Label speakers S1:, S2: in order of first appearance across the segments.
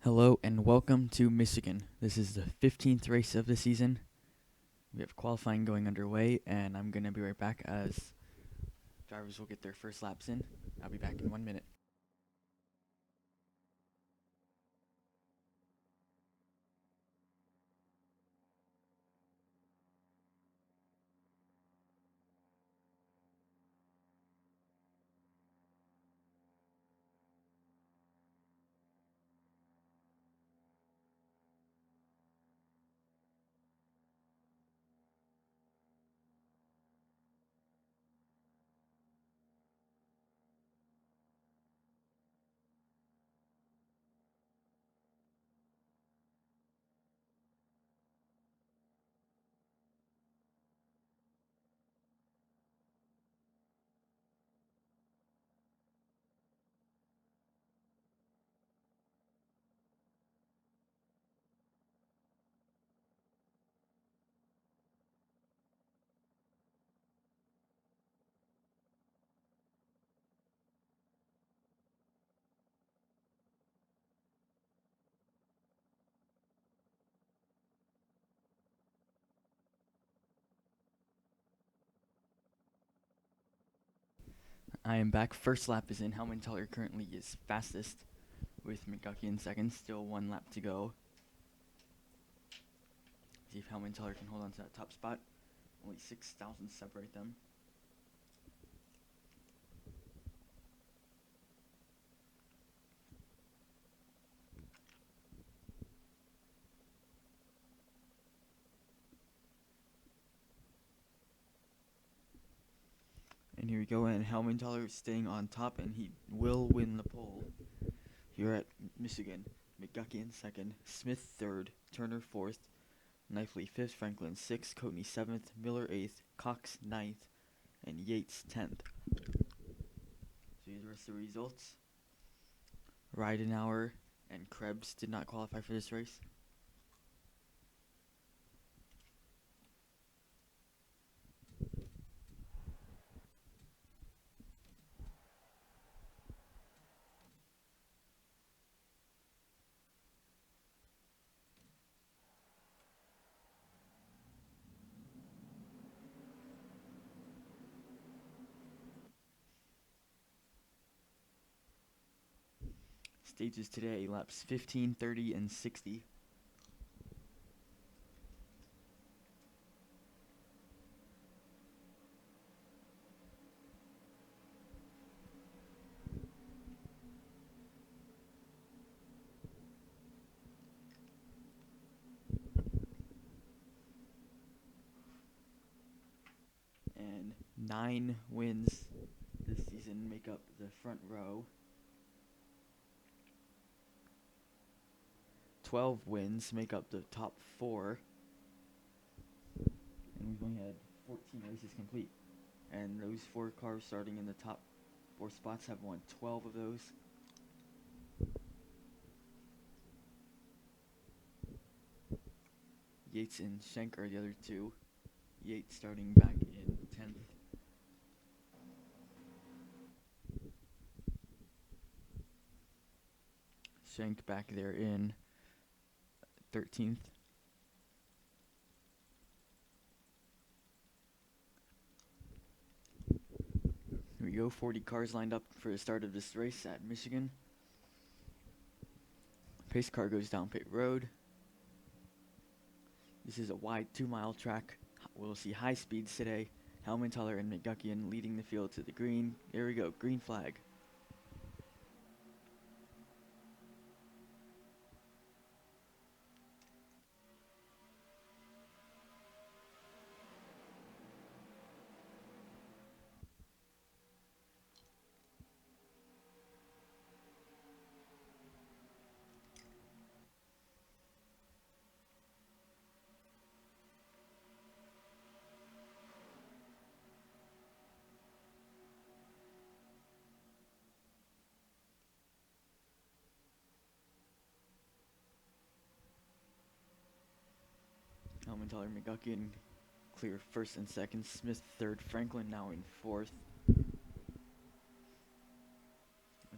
S1: Hello and welcome to Michigan. This is the 15th race of the season. We have qualifying going underway, and I'm going to be right back as drivers will get their first laps in. I'll be back in 1 minute. I am back. First lap is in. Helmenthaler currently is fastest with McGucky in second. Still 1 lap to go. See if Helmenthaler can hold on to that top spot. Only 6 thousandths separate them. And here we go, and Helmenthaler is staying on top, and he will win the pole. Here at Michigan, McGucky in second, Smith third, Turner fourth, Knifley fifth, Franklin sixth, Coatney seventh, Miller eighth, Cox ninth, and Yates 10th. So these are the results. Ridenauer and Krebs did not qualify for this race. Stages today, laps 15, 30, and 60. And 9 wins this season make up the front row. 12 wins make up the top 4. And we've only had 14 races complete. And those 4 cars starting in the top 4 spots have won 12 of those. Yates and Schenk are the other 2. Yates starting back in 10th. Schenk back there in 13th. Here we go, 40 cars lined up for the start of this race at Michigan. Pace car goes down pit road. This is a wide 2-mile track. We'll see high speeds today. Helmenthaler and McGuckian leading the field to the green. There we go, green flag. Helmenthaler, McGuckian clear first and second. Smith third. Franklin now in fourth. As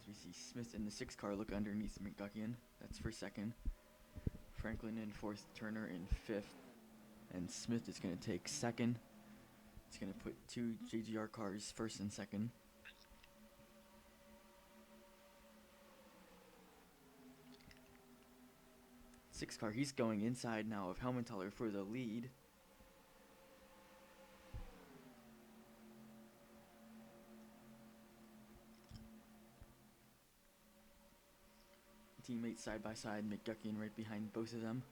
S1: we see Smith in the 6 car look underneath McGuckian. That's for second. Franklin in 4th, Turner in 5th. And Smith is going to take second. It's going to put 2 JGR cars 1st and 2nd. Six car, he's going inside now of Helmentaler for the lead. Teammates side by side, McGuckian right behind both of them.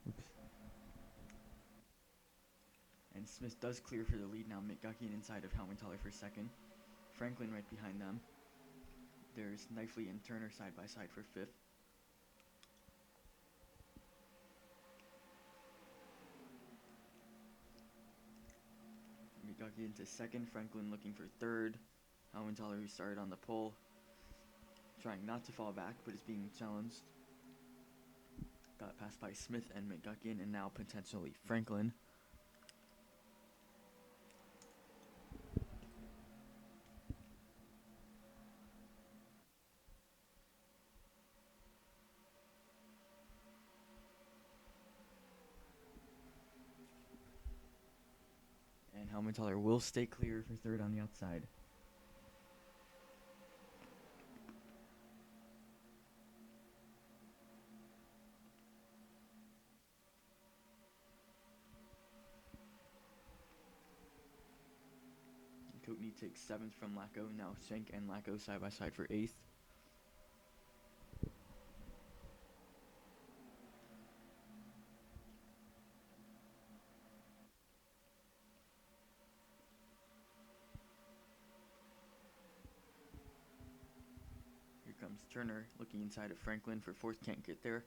S1: Oops. And Smith does clear for the lead now. McGuckian inside of Helmentaler for second. Franklin right behind them. There's Knifley and Turner side by side for 5th. McGuckian to second. Franklin looking for 3rd. Helmentaler, who started on the pole, trying not to fall back, but is being challenged. Got passed by Smith and McGuckian, and now potentially Franklin. And Helmentaler will stay clear for 3rd on the outside. Coatney takes 7th from Lacko. Now Schenk and Lacko side by side for 8th. Here comes Turner looking inside of Franklin for 4th. Can't get there.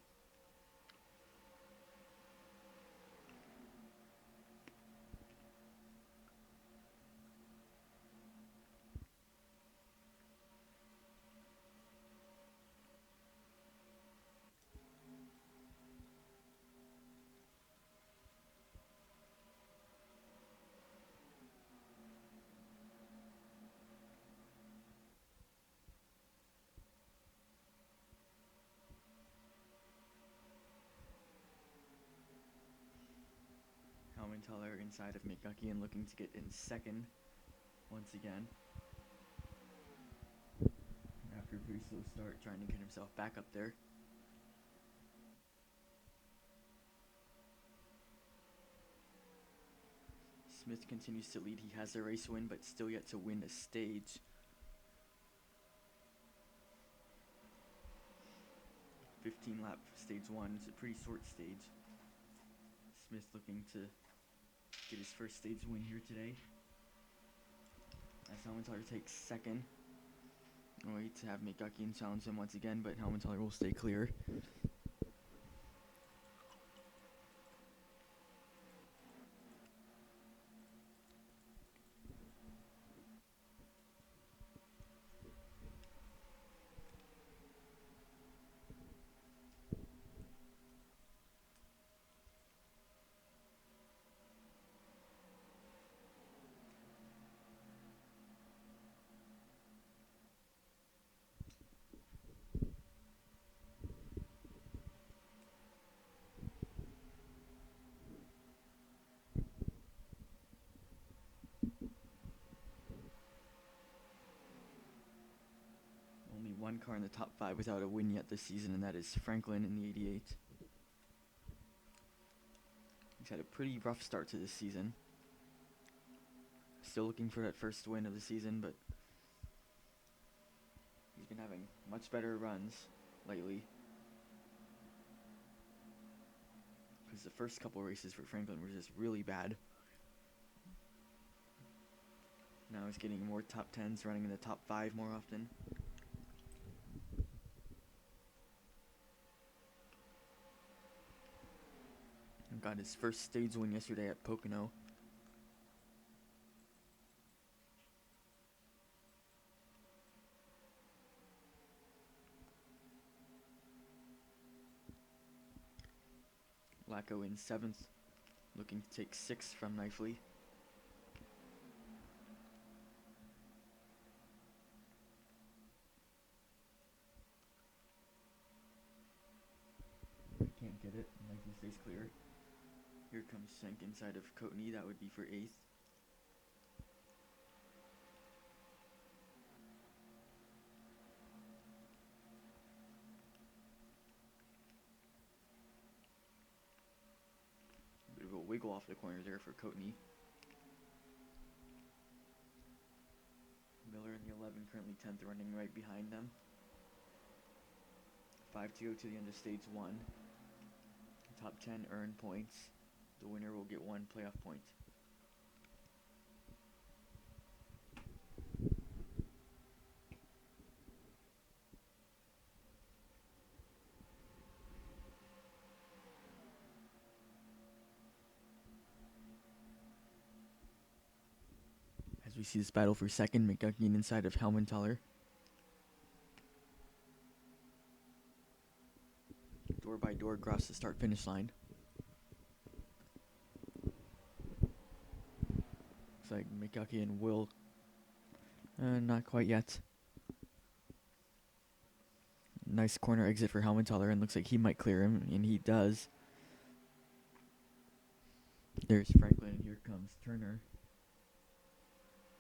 S1: Helmentaler inside of McGuckian looking to get in 2nd once again. After a pretty slow start, trying to get himself back up there. Smith continues to lead. He has the race win, but still yet to win a stage. 15-lap stage 1. It's a pretty short stage. Smith looking to get his first stage win here today. As Helmentaler takes 2nd. Wait to have McGuckian challenge him once again, but Helmentaler will stay clear. Only one car in the top 5 without a win yet this season, and that is Franklin in the 88. He's had a pretty rough start to this season. Still looking for that first win of the season, but he's been having much better runs lately. Because the first couple races for Franklin were just really bad. Now he's getting more top 10s, running in the top 5 more often. Got his first stage win yesterday at Pocono. Lacko in 7th, looking to take 6th from Knifely. Can't get it. Knifely stays clear. Here comes Senk inside of Koteny. That would be for 8th. Bit of a wiggle off the corner there for Koteny. Miller in the 11, currently 10th, running right behind them. 5 to go to the end of stage 1. Top 10 earn points. The winner will get 1 playoff point. As we see this battle for 2nd, McGuckin inside of Helmenthaler. Door by door across the start-finish line. Looks like McGuckin will... not quite yet. Nice corner exit for Helmenthaler, and looks like he might clear him, and he does. There's Franklin, and here comes Turner.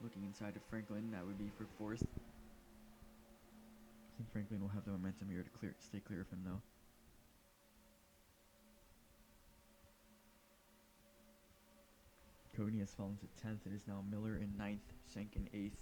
S1: Looking inside of Franklin, that would be for 4th. I think Franklin will have the momentum here to stay clear of him, though. Koteny has fallen to 10th. It is now Miller in 9th, Senk in 8th.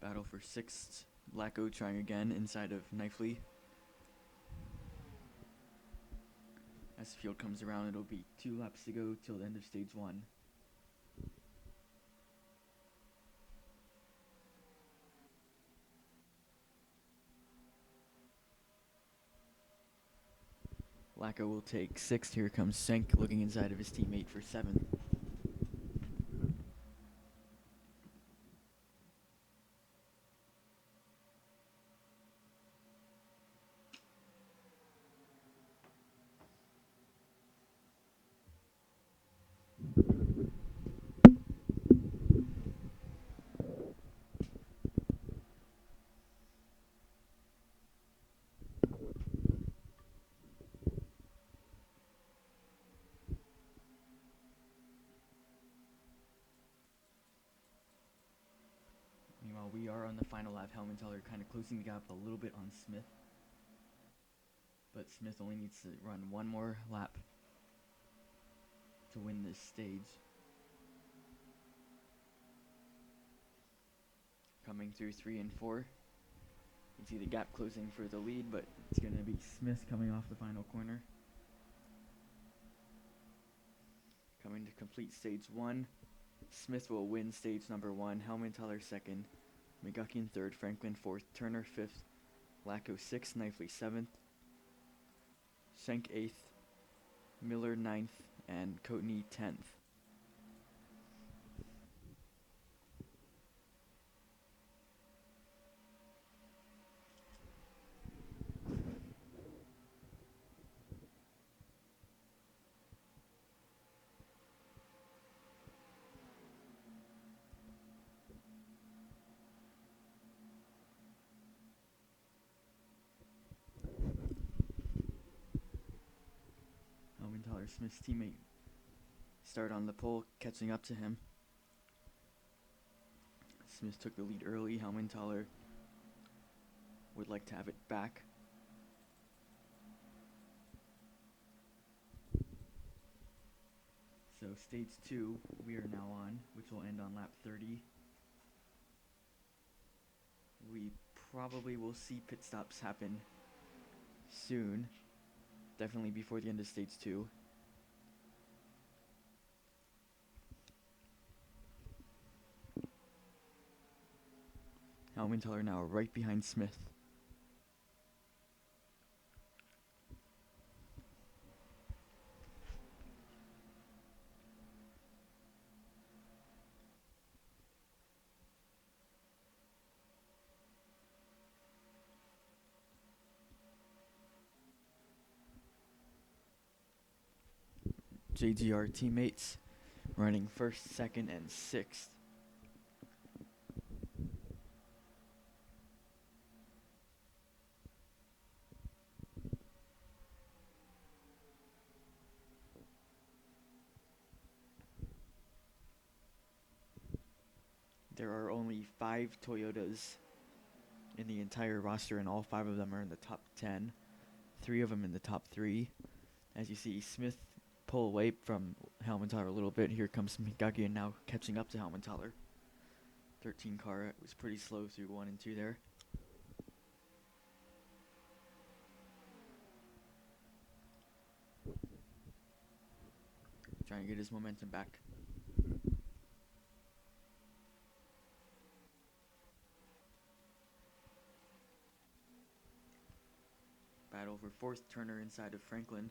S1: Battle for 6th. Lacko trying again inside of Knifely. As the field comes around, it'll be 2 laps to go till the end of stage 1. Lacko will take 6th. Here comes Senk looking inside of his teammate for 7th. Meanwhile, we are on the final lap. Helmenthaler kind of closing the gap a little bit on Smith. But Smith only needs to run 1 more lap to win this stage. Coming through 3 and 4. You can see the gap closing for the lead, but it's going to be Smith coming off the final corner. Coming to complete stage 1. Smith will win stage number 1, Helmenthaler 2nd, McGuckin 3rd, Franklin 4th, Turner 5th, Lacko 6th, Knifely 7th, Senk 8th, Miller 9th, and Koteny 10th. Helmenthaler, Smith's teammate, start on the pole, catching up to him. Smith took the lead early. Helmenthaler would like to have it back. So stage 2 we are now on, which will end on lap 30. We probably will see pit stops happen soon. Definitely before the end of stage 2. Helmenthaler now right behind Smith. JGR teammates running first, second, and sixth. There are only 5 Toyotas in the entire roster, and all 5 of them are in the top 10. 3 of them in the top 3. As you see, Smith pull away from Helmenthaler a little bit. Here comes Migaki now catching up to Helmenthaler. 13 car was pretty slow through 1 and 2 there. Trying to get his momentum back. Battle for 4th, Turner inside of Franklin.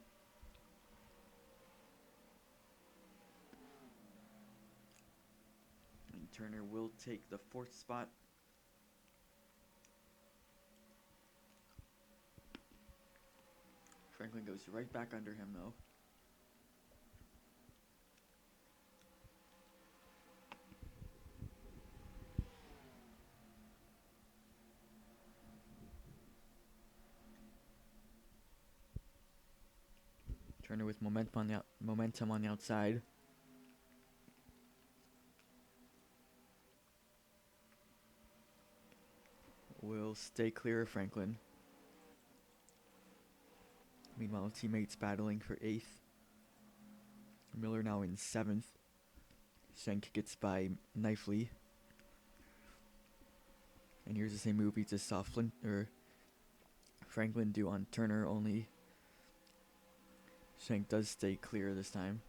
S1: And Turner will take the 4th spot. Franklin goes right back under him though. Turner with momentum on the outside. Will stay clear of Franklin. Meanwhile, teammates battling for 8th. Miller now in 7th. Schenk gets by Knifely. And here's the same move he just saw Franklin do on Turner, only Schenk does stay clear this time.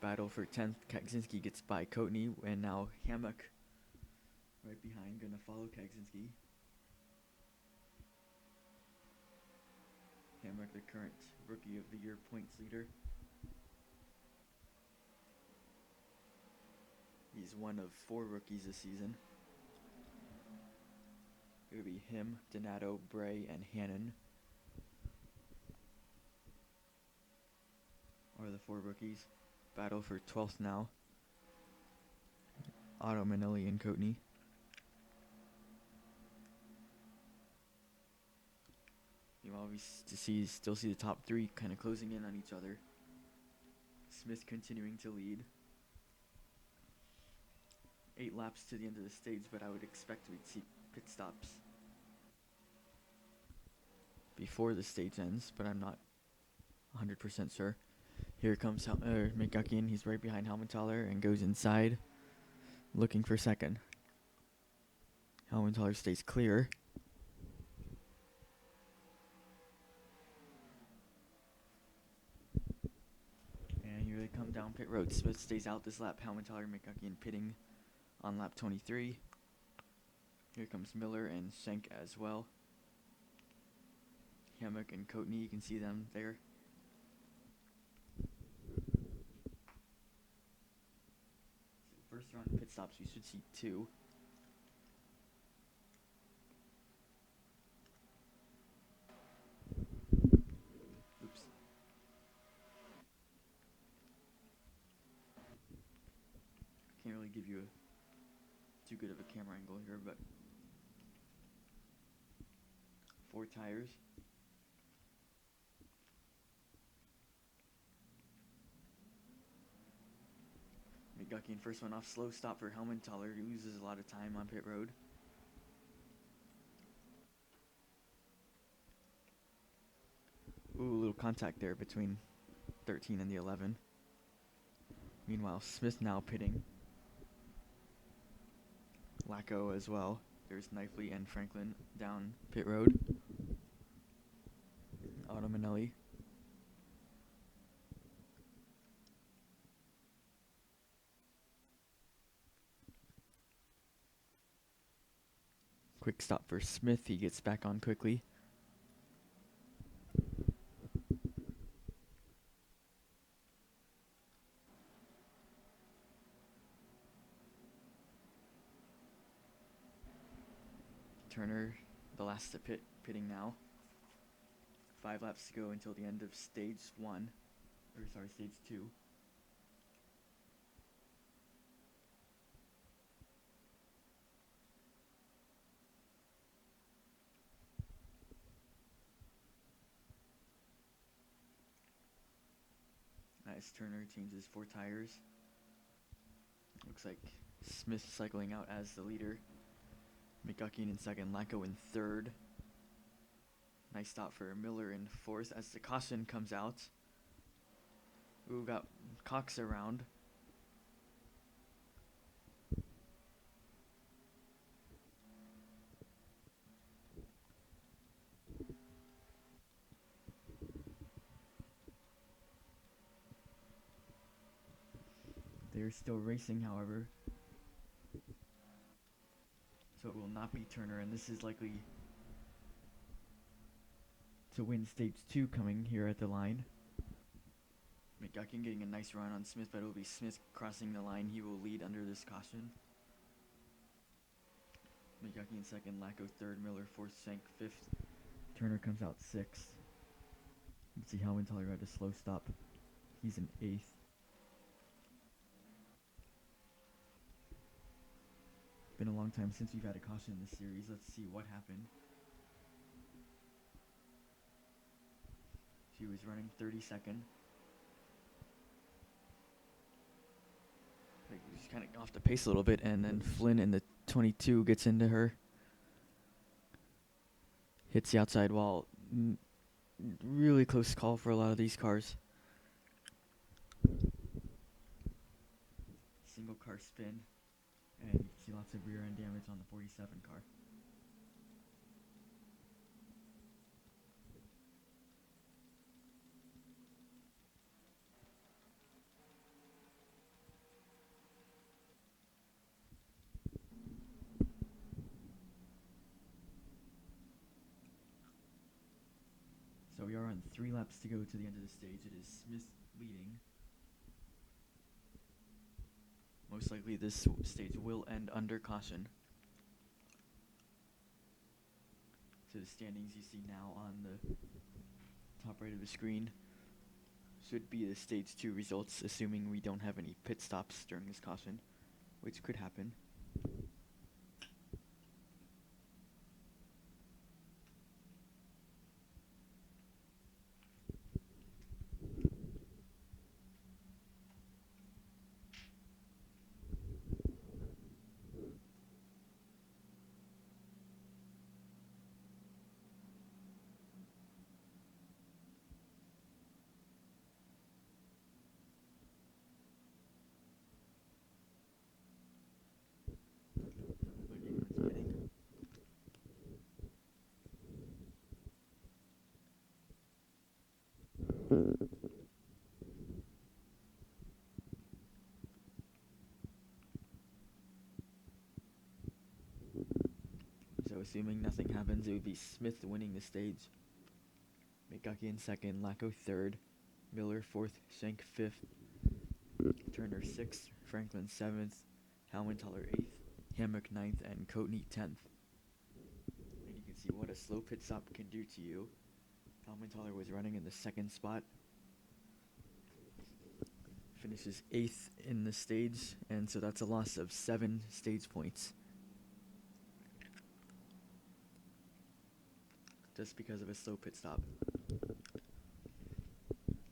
S1: Battle for 10th. Kaczynski gets by Kotny, and now Hammock right behind, gonna follow Kaczynski. Hammock, the current Rookie of the Year points leader. He's one of 4 rookies this season. It would be him, Donato, Bray, and Hannon are the 4 rookies. Battle for 12th now. Otto, Manelli, and Kotny. Meanwhile, we still see the top 3 kind of closing in on each other. Smith continuing to lead. 8 laps to the end of the stage, but I would expect we'd see pit stops before the stage ends, but I'm not 100% sure. Here comes Migaki. He's right behind Helmenthaler and goes inside, looking for second. Helmenthaler stays clear. And here they come down pit road. Smith stays out this lap. Helmenthaler, Migaki pitting on lap 23. Here comes Miller and Schenk as well. Hammock and Kotny, you can see them there. First round of pit stops, we should see 2. Oops. Can't really give you too good of a camera angle here, but 4 tires. Migaki first one off, slow stop for Helmenthaler. He loses a lot of time on pit road. Ooh, a little contact there between 13 and the 11. Meanwhile, Smith now pitting. Lacko as well. There's Knifely and Franklin down pit road. Otto Manelli. Quick stop for Smith. He gets back on quickly. Turner, the last to pitting now. 5 laps to go until the end of stage 1. or sorry, stage 2. As Turner changes 4 tires. Looks like Smith cycling out as the leader. McGuckin in second, Lacko in third. Nice stop for Miller in fourth as the caution comes out. Ooh, got Cox around. They're still racing, however. So it will not be Turner, and this is likely to win stage 2 coming here at the line. McGuckin getting a nice run on Smith, but it will be Smith crossing the line. He will lead under this caution. McGuckin second, Lacko third, Miller fourth, Shank fifth. Turner comes out sixth. Let's see how Helmentaler had a slow stop. He's in eighth. Been a long time since we've had a caution in this series. Let's see what happened. She was running 32nd. She's kind of off the pace a little bit, and then Flynn in the 22 gets into her. Hits the outside wall. Really close call for a lot of these cars. Single car spin, and you can see lots of rear end damage on the 47 car. So we are on 3 laps to go to the end of the stage. It is Smith leading. Most likely this stage will end under caution. So the standings you see now on the top right of the screen should be the stage 2 results, assuming we don't have any pit stops during this caution, which could happen. So assuming nothing happens, it would be Smith winning the stage. McGuckin second, Lacko third, Miller fourth, Shank fifth, Turner sixth, Franklin seventh, Helmentaler eighth, Hammock ninth, and Coatney 10th. And you can see what a slow pit stop can do to you. Helmentaler was running in the second spot. Finishes 8th in the stage, and so that's a loss of 7 stage points. Just because of a slow pit stop. And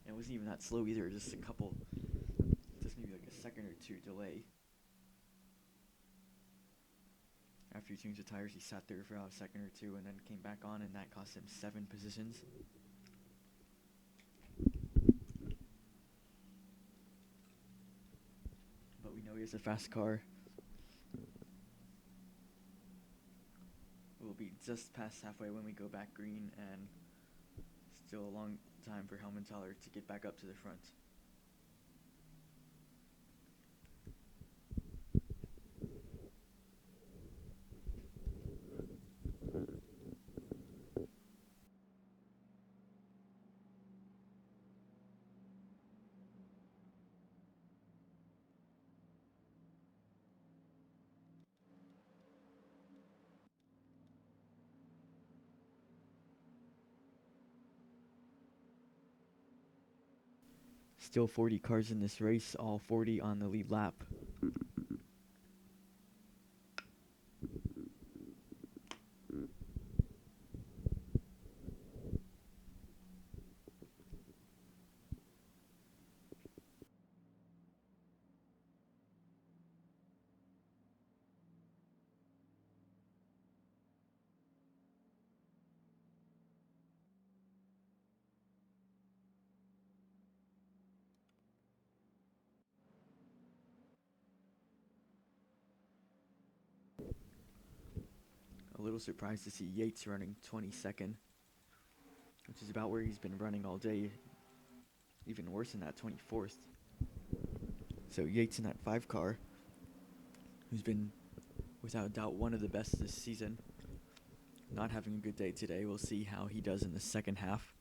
S1: it wasn't even that slow either, just maybe like a second or 2 delay. After he changed the tires, he sat there for about a second or 2 and then came back on, and that cost him 7 positions. But we know he has a fast car. We'll be just past halfway when we go back green, and still a long time for Helmentaler to get back up to the front. Still 40 cars in this race, all 40 on the lead lap. A little surprised to see Yates running 22nd, which is about where he's been running all day. Even worse than that, 24th. So Yates in that 5 car, who's been without a doubt one of the best this season, not having a good day today. We'll see how he does in the second half.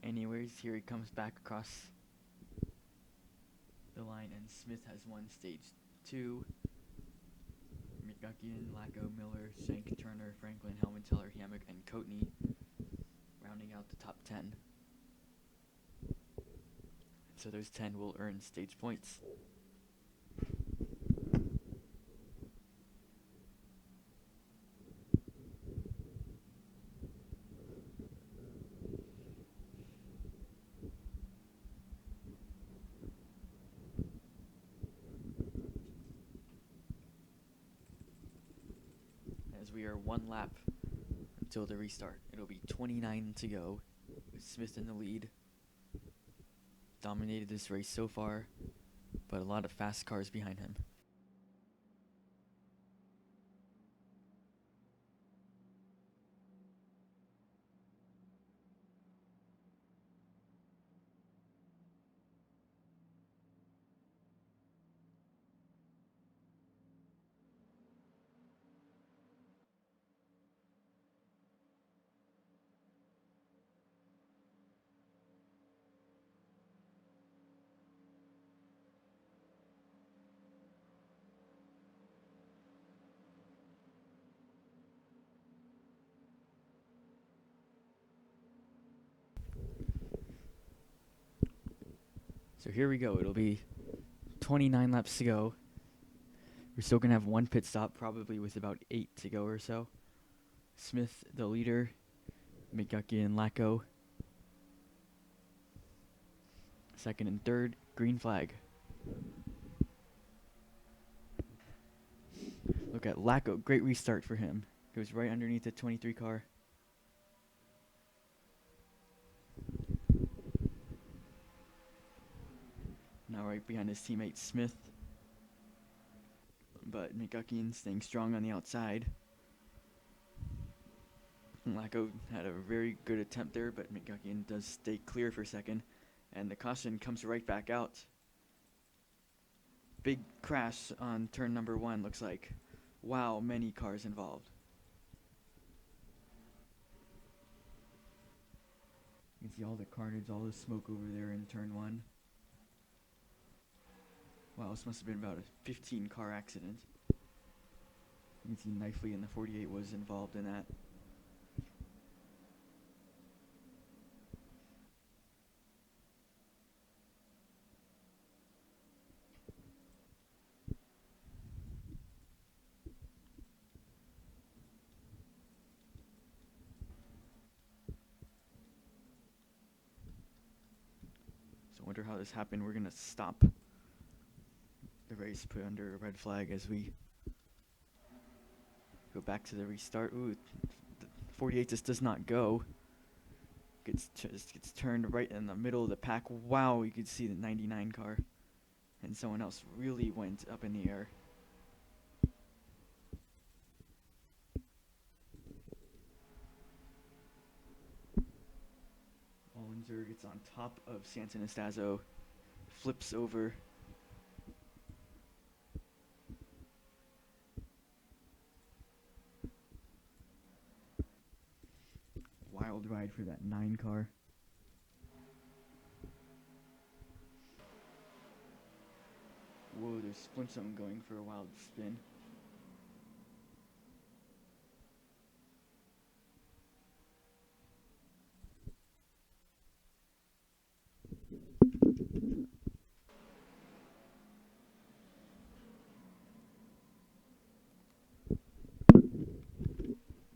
S1: Anyways, here he comes back across the line, and Smith has won stage 2. McGuckian, Lacko, Miller, Shank, Turner, Franklin, Helmteller, Hammock, and Coatney rounding out the top 10. So those 10 will earn stage points. As we are 1 lap until the restart. It'll be 29 to go, with Smith in the lead. Dominated this race so far, but a lot of fast cars behind him. So here we go. It'll be 29 laps to go. We're still going to have 1 pit stop, probably with about 8 to go or so. Smith, the leader. McGuckian and Lacko. Second and third. Green flag. Look at Lacko. Great restart for him. Goes right underneath the 23 car. Now right behind his teammate Smith. But McGuckian staying strong on the outside. Lacko had a very good attempt there, but McGuckian does stay clear for a second. And the caution comes right back out. Big crash on turn number 1, looks like. Wow, many cars involved. You can see all the carnage, all the smoke over there in turn 1. Wow, this must have been about a 15-car accident. You can see Knifley in the 48 was involved in that. has happened, we're going to stop the race, put under a red flag as we go back to the restart. Ooh, 48 just does not go. Just gets turned right in the middle of the pack. Wow, you could see the 99 car. And someone else really went up in the air. Ollinger gets on top of Santanastazzo, flips over. Wild ride for that 9 car. Whoa, there's Splintsome going for a wild spin.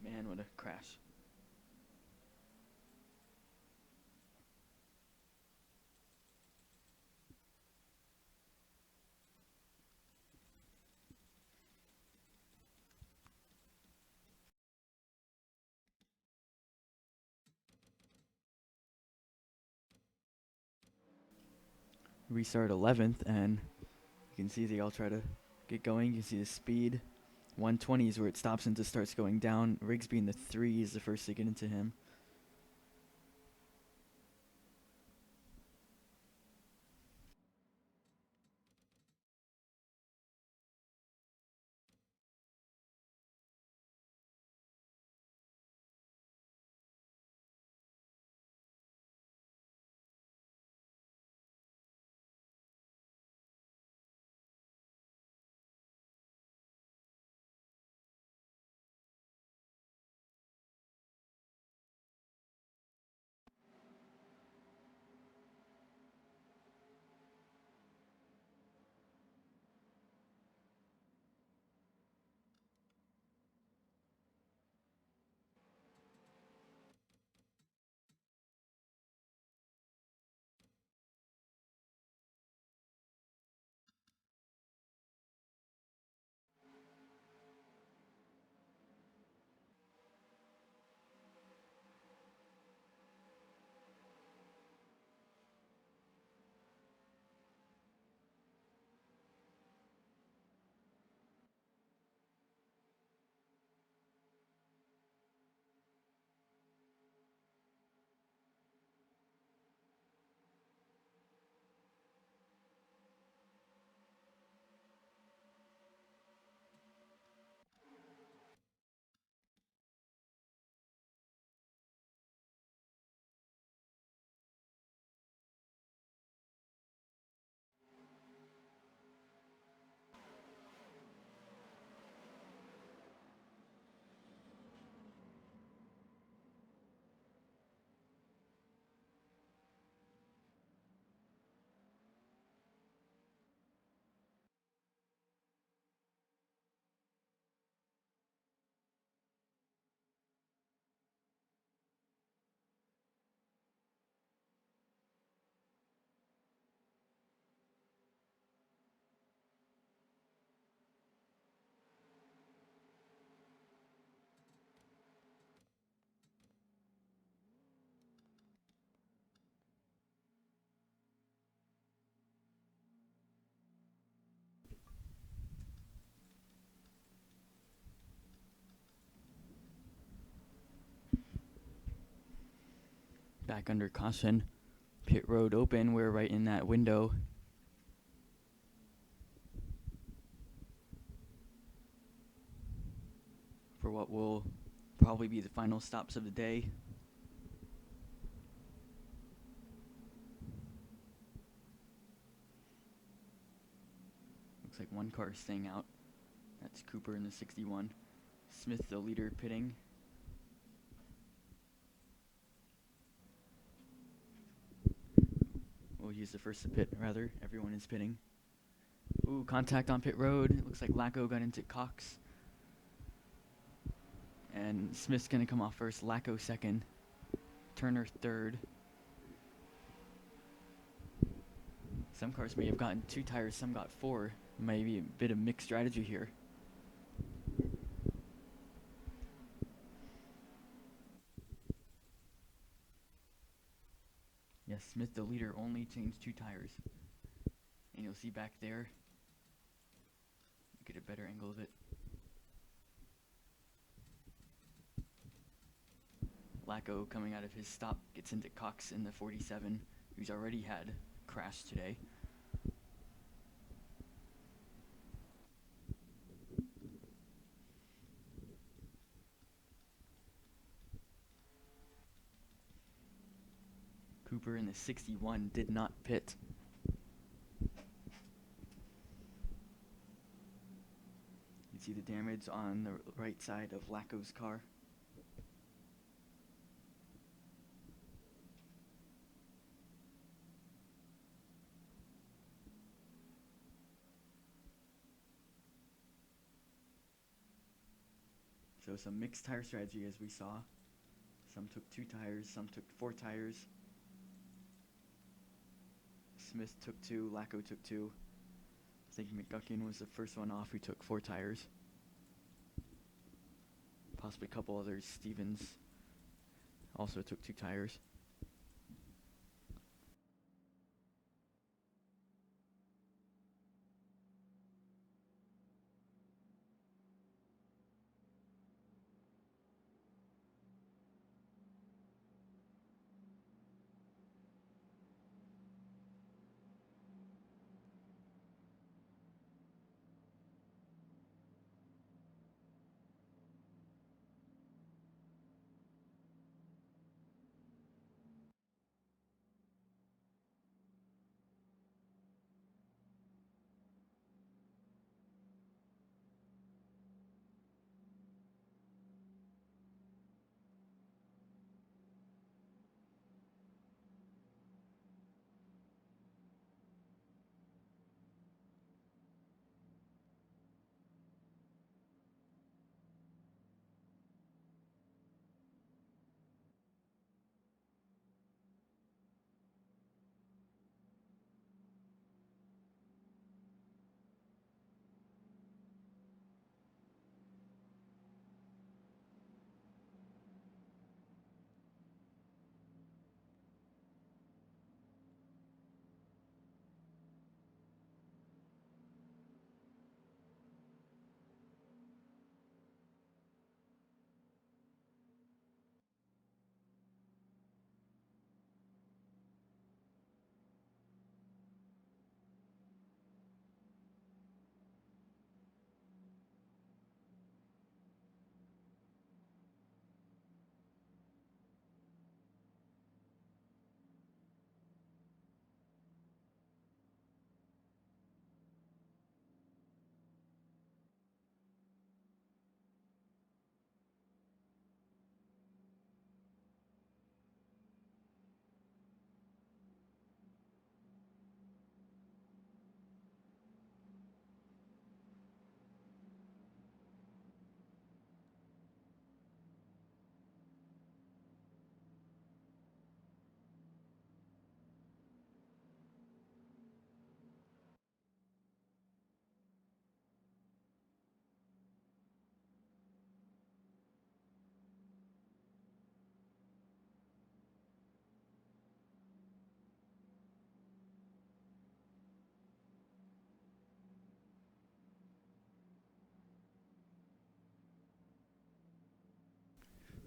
S1: Man, what a crash. Restart 11th, and you can see they all try to get going. You can see the speed. 120 is where it stops and just starts going down. Rigsby in the 3 is the first to get into him. Back under caution. Pit road open. We're right in that window. For what will probably be the final stops of the day. Looks like one car is staying out. That's Cooper in the 61. Smith, the leader, pitting. Well, he's the first to pit, rather. Everyone is pitting. Ooh, contact on pit road. It looks like Lacko got into Cox. And Smith's going to come off first. Lacko second. Turner third. Some cars may have gotten 2 tires, some got 4. Maybe a bit of mixed strategy here. Yes, Smith, the leader, only changed 2 tires. And you'll see back there, get a better angle of it. Lacko, coming out of his stop, gets into Cox in the 47, who's already had a crash today. Cooper in the 61 did not pit. You see the damage on the right side of Lacko's car. So some mixed tire strategy as we saw. Some took 2 tires, some took 4 tires. Smith took 2, Lacko took 2. I think McGuckin was the first one off who took 4 tires. Possibly a couple others. Stevens also took 2 tires.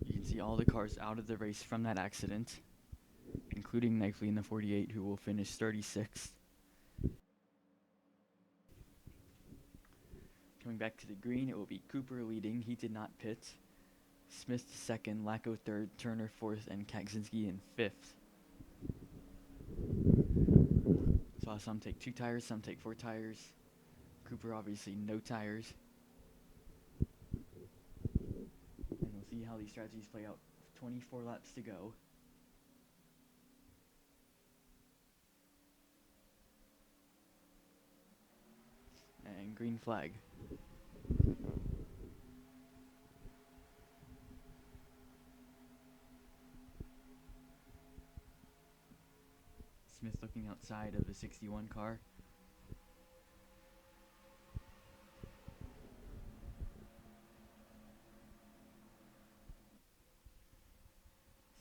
S1: You can see all the cars out of the race from that accident, including Knifley in the 48, who will finish 36th. Coming back to the green, it will be Cooper leading. He did not pit. Smith second, Lacko third, Turner fourth, and Kaczynski in fifth. Saw some take 2 tires, some take 4 tires. Cooper obviously no tires. And we'll see how these strategies play out. 24 laps to go. And green flag. Smith looking outside of the 61 car.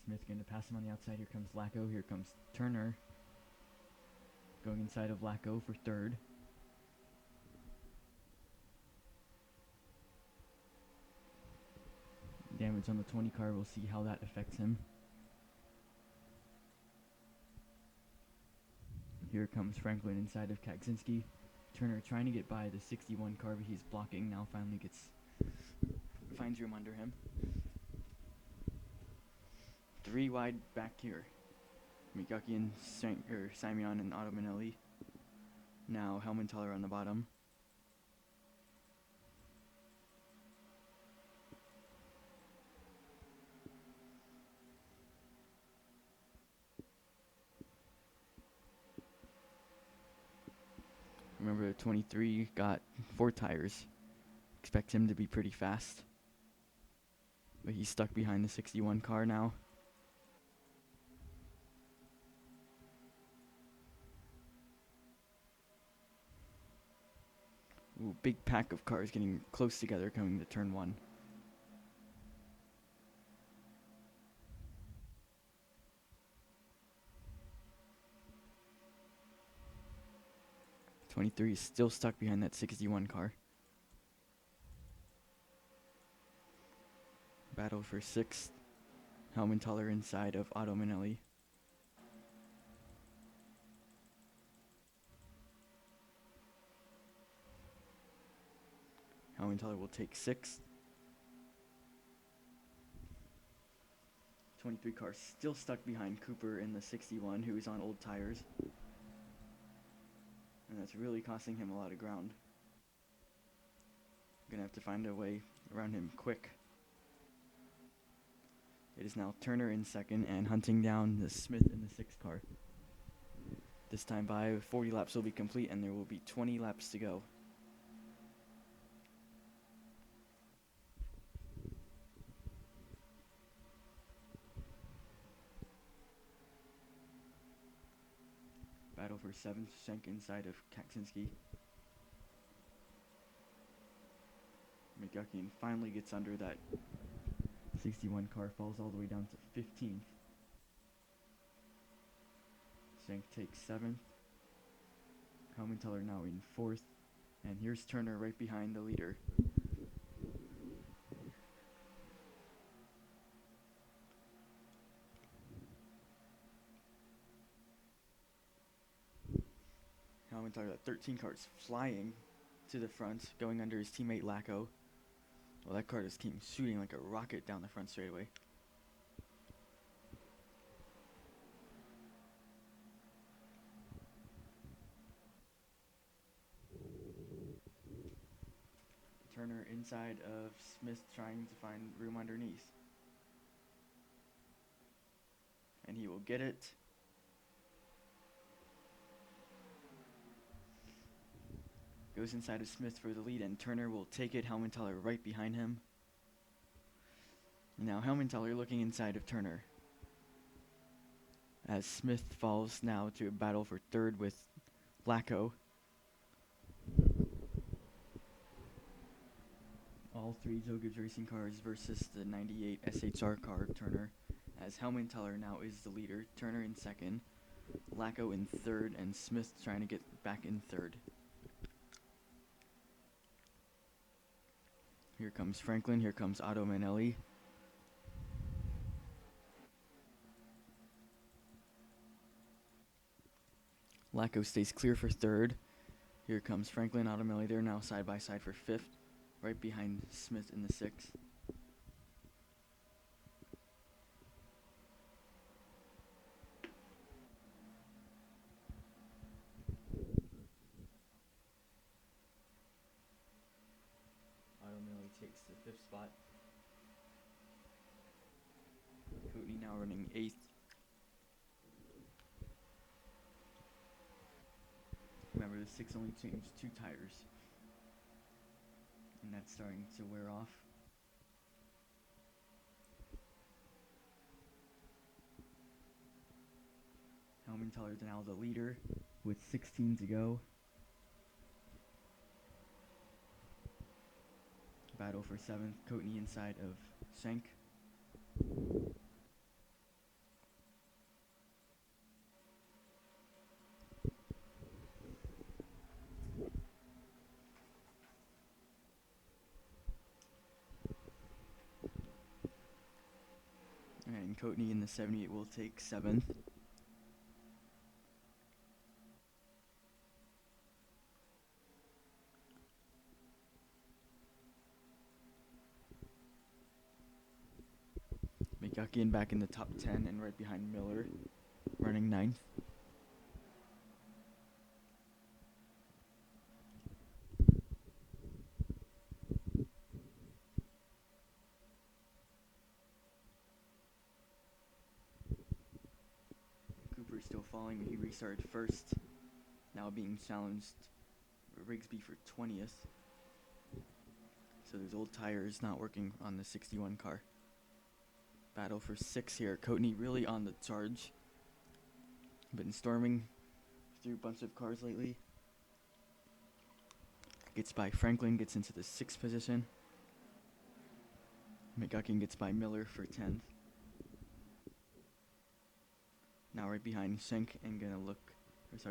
S1: Smith going to pass him on the outside. Here comes Lacko. Here comes Turner. Going inside of Lacko for third. Damage on the 20 car. We'll see how that affects him. Here comes Franklin inside of Kaczynski. Turner trying to get by the 61 car, but he's blocking. Now finally finds room under him. 3 wide back here. Migaki and Simeon and Otto Manelli. Now Helmenthaler on the bottom. Remember, 23 got 4 tires. Expect him to be pretty fast. But he's stuck behind the 61 car now. Ooh, big pack of cars getting close together coming to turn 1. '23 is still stuck behind that 61 car. Battle for 6th. Helmenthaler inside of Otto Manelli. Helmenthaler will take 6th. 23 car still stuck behind Cooper in the 61, who is on old tires. And that's really costing him a lot of ground. Gonna have to find a way around him quick. It is now Turner in 2nd and hunting down the Smith in the 6th car. This time by 40 laps will be complete and there will be 20 laps to go. Battle for 7th, Schenk inside of Kaczynski. McGuckian finally gets under that 61 car, falls all the way down to 15th. Schenk takes 7th. Helmenthaler now in 4th. And here's Turner right behind the leader. Helmenthaler, that 13 car is flying to the front, going under his teammate Lacko. Well, that car just came shooting like a rocket down the front straightaway. Turner inside of Smith trying to find room underneath. And he will get it. Goes inside of Smith for the lead, and Turner will take it. Helmenthaler right behind him. And now Helmenthaler looking inside of Turner. As Smith falls now to a battle for 3rd with Lacko. All 3 Joe Gibbs Racing cars versus the 98 SHR car of Turner. As Helmenthaler now is the leader. Turner in 2nd. Lacko in 3rd, and Smith trying to get back in 3rd. Here comes Franklin, here comes Otto Manelli. Lacko stays clear for 3rd. Here comes Franklin, Otto Manelli. They're now side by side for 5th, right behind Smith in the 6th. Takes the 5th spot. Cootney now running 8th. Remember, the 6 only changed 2 tires. And that's starting to wear off. Augmenthaler is now the leader with 16 to go. Battle for 7th, Koteny inside of Schenk. And Koteny in the 78 will take 7th. McGuckian back in the top 10 and right behind Miller, running 9th. Cooper still falling, he restarted first, now being challenged Rigsby for 20th. So those old tires not working on the 61 car. Battle for 6 here. Koteny really on the charge. Been storming through a bunch of cars lately. Gets by Franklin, gets into the 6th position. McGuckian gets by Miller for 10th. Now right behind Schenk and gonna look,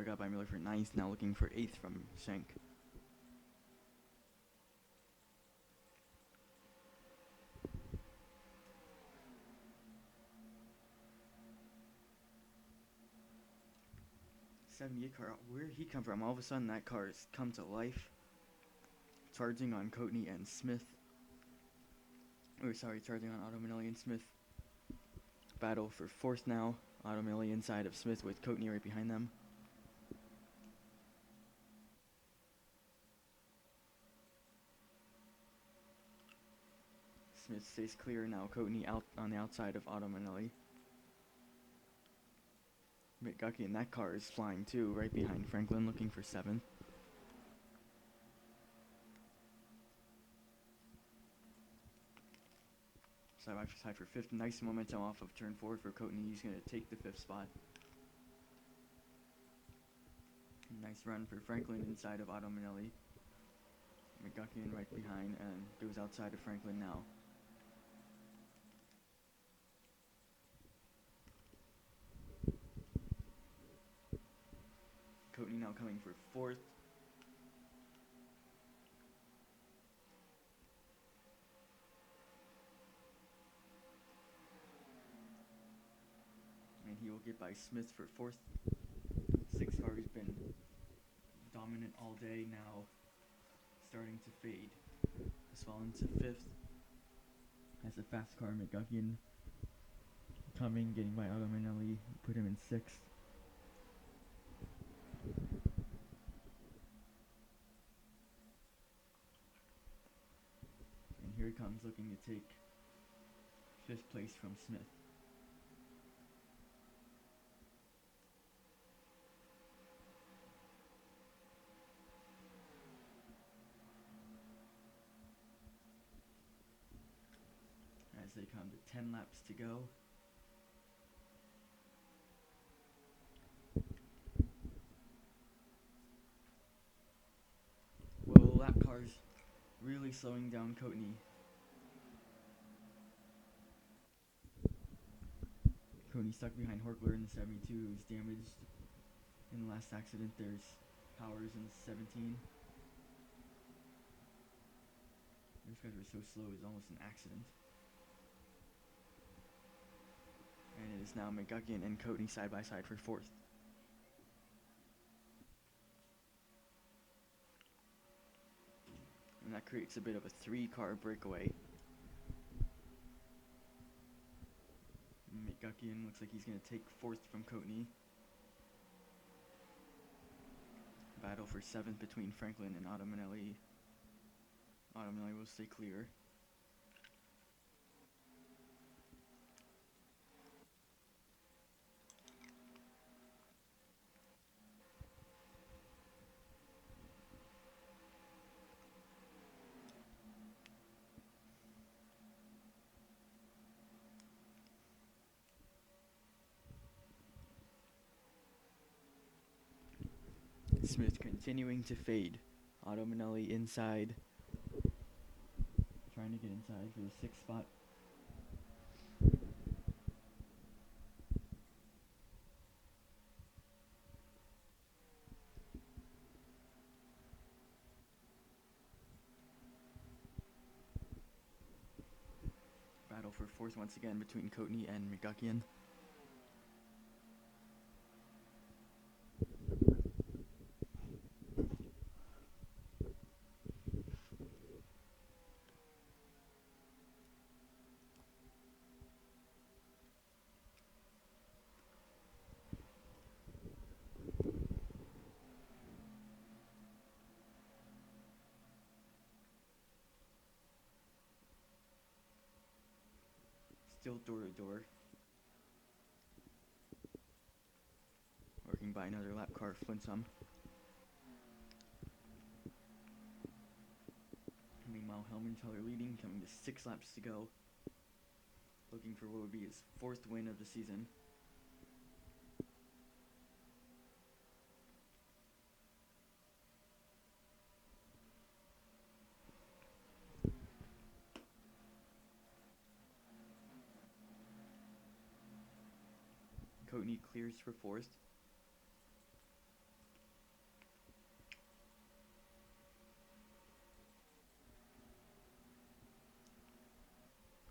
S1: got by Miller for 9th, now looking for 8th from Schenk. '78 car, where did he come from? All of a sudden that car has come to life. Charging on Koteny and Smith. Charging on Otto Manelli and Smith. Battle for 4th now. Otto Manelli inside of Smith with Koteny right behind them. Smith stays clear now. Koteny out on the outside of Otto Manelli. McGuckian, that car is flying too, right behind Franklin, looking for 7th. Side by side for 5th. Nice momentum off of turn 4 for Koteny. He's going to take the 5th spot. Nice run for Franklin inside of Otto Manelli. McGuckian right behind and goes outside of Franklin now. Koteny now coming for 4th. And he will get by Smith for 4th. 6 car has been dominant all day, now starting to fade. Has fallen to 5th. Has a fast car, McGuckian coming, getting by Otto Manelli, put him in 6th. And here he comes looking to take 5th place from Smith. As they come to 10 laps to go. Well, lap cars really slowing down Koteny. Koteny stuck behind Horkler in the 72, who's damaged in the last accident. There's Powers in the 17. Those guys were so slow, it was almost an accident. And it is now McGuckian and Koteny side by side for 4th. And that creates a bit of a 3-car breakaway. McGuckian looks like he's going to take 4th from Koteny. Battle for 7th between Franklin and Otto Manelli. Otto Manelli will stay clear. Smith continuing to fade. Otto Manelli inside. Trying to get inside for the 6th spot. Battle for 4th once again between Coatney and McGuckian. Still door to door. Working by another lap car, Flintsum. Meanwhile, Helmenthaler leading, coming to 6 laps to go. Looking for what would be his 4th win of the season. Coatney clears for 4th.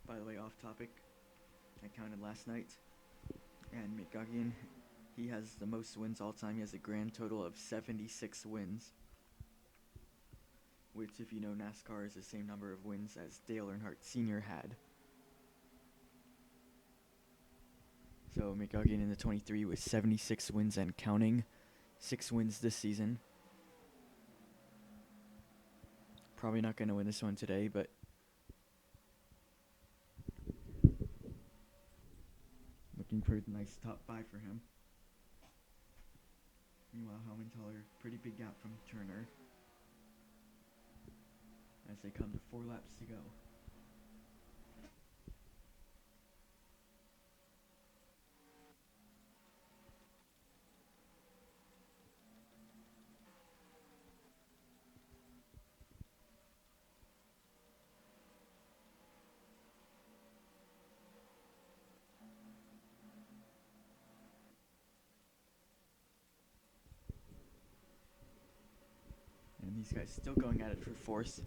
S1: By the way, off topic, I counted last night, and McGuckian, he has the most wins all time. He has a grand total of 76 wins, which, if you know NASCAR, is the same number of wins as Dale Earnhardt Sr. had. So McGuckian in the 23 with 76 wins and counting. 6 wins this season. Probably not going to win this one today, but looking for a nice top 5 for him. Meanwhile, Helmenthaler, pretty big gap from Turner as they come to 4 laps to go. And these guys still going at it for 4th.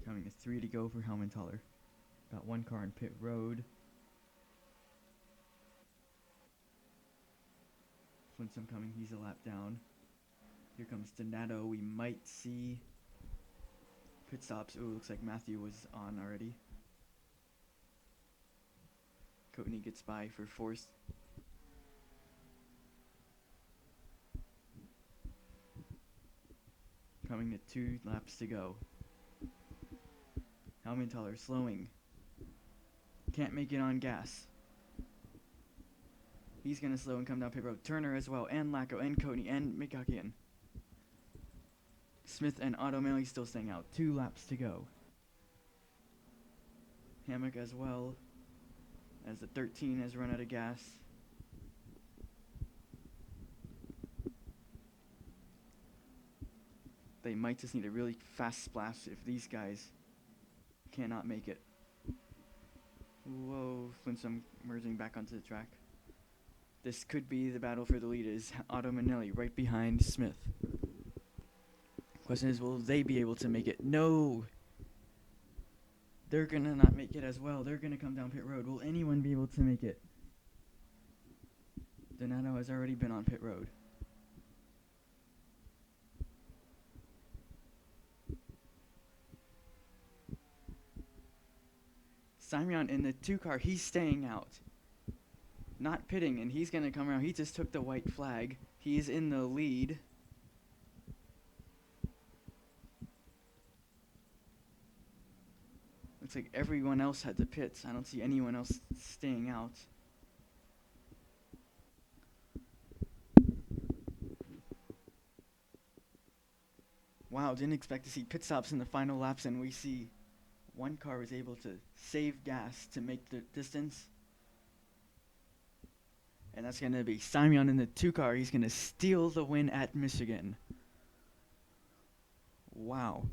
S1: Coming to 3 to go for Helmenthaler. Got 1 car in pit road. Flintsum coming, he's a lap down. Here comes Donato. We might see pit stops. Ooh, looks like Matthew was on already. Coatney gets by for 4th. Coming to 2 laps to go. Helmenthaler slowing. Can't make it on gas. He's going to slow and come down pit road. Turner as well, and Lacko, and Coatney, and McGuckian. Smith and Otto Manley still staying out. 2 laps to go. Hammock as well, as the 13 has run out of gas. They might just need a really fast splash if these guys cannot make it. Whoa, Flintsum merging back onto the track. This could be the battle for the lead. Is Otto Manelli right behind Smith. Question is, will they be able to make it? No! They're gonna not make it as well. They're gonna come down pit road. Will anyone be able to make it? Donato has already been on pit road. Simeon in the 2 car, he's staying out. Not pitting, and he's going to come around. He just took the white flag. He's in the lead. Looks like everyone else had to pit. I don't see anyone else staying out. Wow, didn't expect to see pit stops in the final laps, and we see one car was able to save gas to make the distance. And that's going to be Simeon in the 2 car. He's going to steal the win at Michigan. Wow.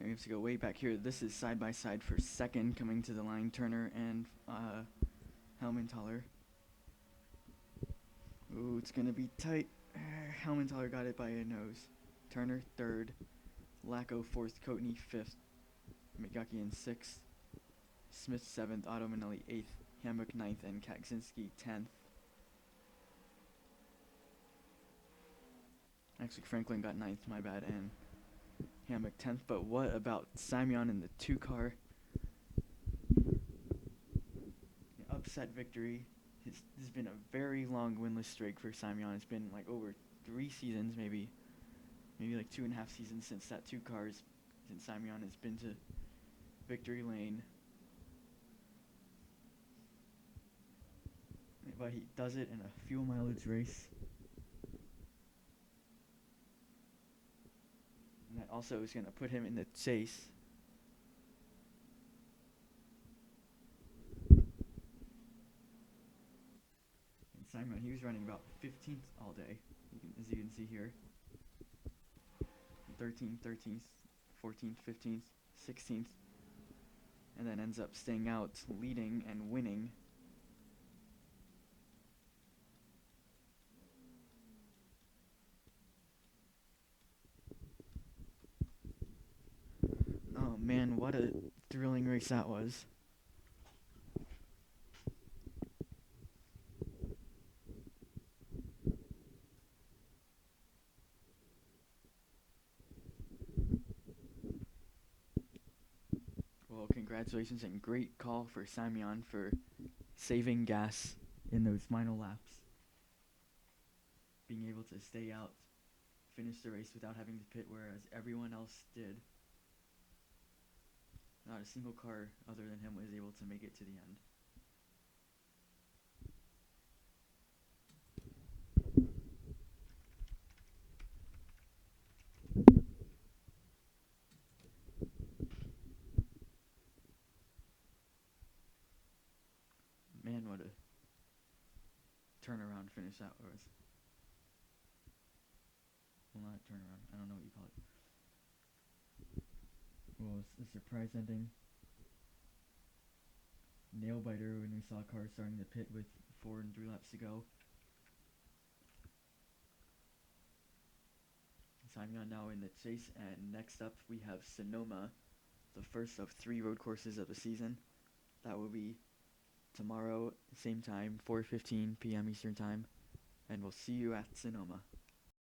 S1: We have to go way back here. This is side by side for second, coming to the line, Turner and Helmenthaler. Ooh, it's going to be tight. Helmenthaler got it by a nose. Turner third. Lacko fourth. Coatney fifth. McGuckian sixth. Smith seventh. Otto Manelli eighth. Hammock ninth. And Kaczynski 10th. Actually, Franklin got ninth, my bad, and Hammock 10th. But what about Simeon in the 2 car? An upset victory. This has been a very long winless streak for Simeon. It's been like over 3 seasons, maybe like 2.5 seasons since that 2 cars, since Simeon has been to victory lane. But he does it in a fuel mileage race. And that also is going to put him in the chase. And Simon, he was running about 15th all day, as you can see here. 13th, 13th, 14th, 15th, 16th. And then ends up staying out, leading and winning. Oh man, what a thrilling race that was. Well, congratulations and great call for Simeon for saving gas in those final laps. Being able to stay out, finish the race without having to pit, whereas everyone else did. Not a single car other than him was able to make it to the end. Man, what a turnaround finish that was. Well, not turnaround. I don't know what you call it. Well, it's a surprise ending. Nail biter when we saw cars starting to pit with 4 and 3 laps to go. Simeon now in the chase, and next up we have Sonoma, the first of 3 road courses of the season. That will be tomorrow, same time, 4:15 p.m. Eastern Time, and we'll see you at Sonoma.